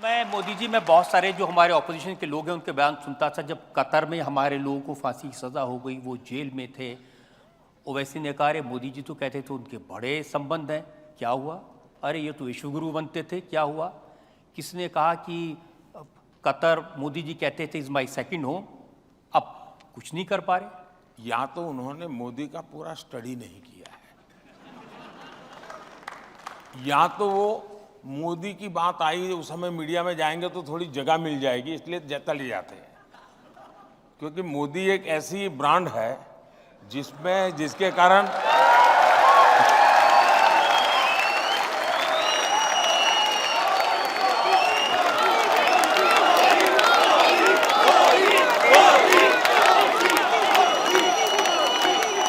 मैं मोदी जी, मैं बहुत सारे जो हमारे ऑपोजिशन के लोग हैं उनके बयान सुनता था। जब कतर में हमारे लोगों को फांसी की सज़ा हो गई, वो जेल में थे, ओवैसी ने कहा अरे मोदी जी तो कहते थे उनके बड़े संबंध हैं, क्या हुआ? अरे ये तो विश्वगुरु बनते थे, क्या हुआ? किसने कहा कि कतर, मोदी जी कहते थे इज़ माई सेकेंड होम, अब कुछ नहीं कर पा रहे। या तो उन्होंने मोदी का पूरा स्टडी नहीं किया है, या तो वो मोदी की बात आई उस समय मीडिया में जाएंगे तो थोड़ी जगह मिल जाएगी इसलिए चले जाते हैं। क्योंकि मोदी एक ऐसी ब्रांड है जिसके कारण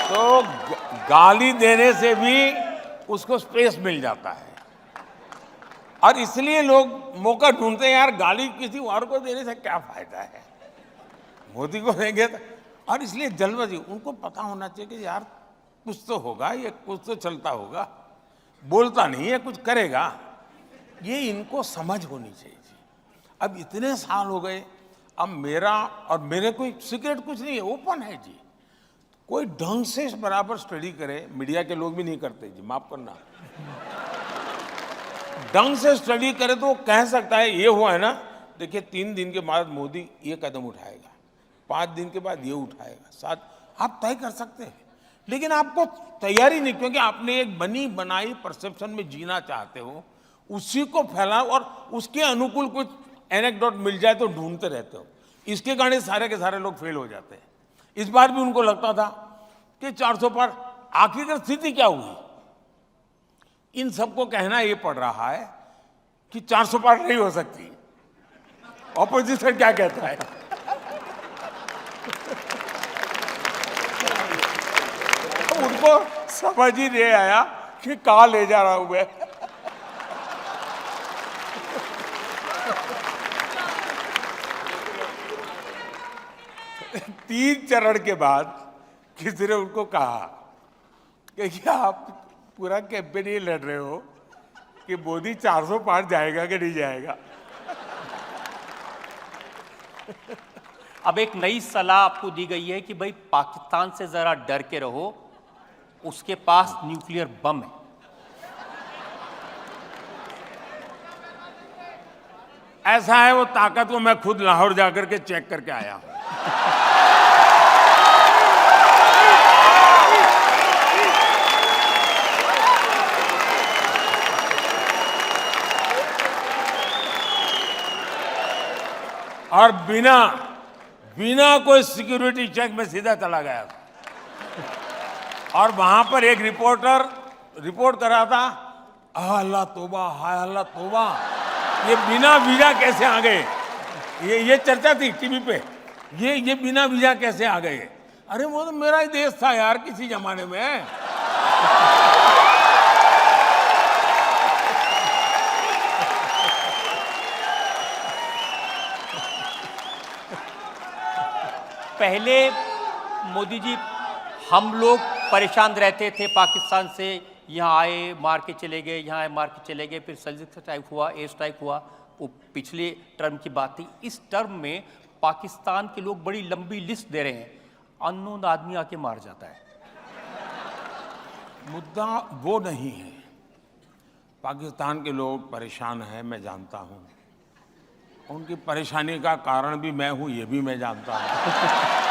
तो गाली देने से भी उसको स्पेस मिल जाता है और इसलिए लोग मौका ढूंढते हैं, यार गाली किसी और को देने से क्या फायदा है, मोदी को देंगे तो। और इसलिए जल्दबाजी, उनको पता होना चाहिए कि यार कुछ तो होगा, ये कुछ तो चलता होगा, बोलता नहीं है कुछ करेगा, ये इनको समझ होनी चाहिए जी। अब इतने साल हो गए, अब मेरा और मेरे कोई सीक्रेट कुछ नहीं है, ओपन है जी। कोई ढंग से बराबर स्टडी करे, मीडिया के लोग भी नहीं करते जी, माफ करना, ढंग से स्टडी करे तो वो कह सकता है ये हुआ है ना, देखिए 3 दिन के बाद मोदी ये कदम उठाएगा, 5 दिन के बाद ये उठाएगा, 7 आप तय कर सकते हैं। लेकिन आपको तैयारी नहीं, क्योंकि आपने एक बनी बनाई परसेप्शन में जीना चाहते हो, उसी को फैलाओ और उसके अनुकूल कुछ एनेक्डोट मिल जाए तो ढूंढते रहते हो। इसके कारण सारे के सारे लोग फेल हो जाते हैं। इस बार भी उनको लगता था कि 400 पार, आखिरकार स्थिति क्या हुई? इन सबको कहना ये पड़ रहा है कि 400 पार नहीं हो सकती। ऑपोजिशन क्या कहता है? उनको समझ ही नहीं आया कि कहां ले जा रहा हूं मैं। तीन चरण के बाद किसी ने उनको कहा कि आप पूरा कैंपेन ये लड़ रहे हो कि मोदी 400 पार जाएगा कि नहीं जाएगा। अब एक नई सलाह आपको दी गई है कि भाई पाकिस्तान से जरा डर के रहो, उसके पास न्यूक्लियर बम है। ऐसा है वो ताकत को मैं खुद लाहौर जाकर के चेक करके आया हूं। और बिना कोई सिक्योरिटी चेक में सीधा चला गया और वहां पर एक रिपोर्टर रिपोर्ट कर रहा था, अल्लाह तौबा, हाय अल्लाह तौबा, ये बिना वीजा कैसे आ गए? ये चर्चा थी टीवी पे, ये बिना वीजा कैसे आ गए? अरे वो तो मेरा ही देश था यार किसी जमाने में। पहले मोदी जी, हम लोग परेशान रहते थे पाकिस्तान से, यहाँ आए मार के चले गए, यहाँ आए मार के चले गए, फिर सर्जिकल स्ट्राइक हुआ, एयर स्ट्राइक हुआ, वो पिछले टर्म की बात थी। इस टर्म में पाकिस्तान के लोग बड़ी लंबी लिस्ट दे रहे हैं, अननोन आदमी आके मार जाता है। मुद्दा वो नहीं है, पाकिस्तान के लोग परेशान हैं, मैं जानता हूं, उनकी परेशानी का कारण भी मैं हूं, ये भी मैं जानता हूं।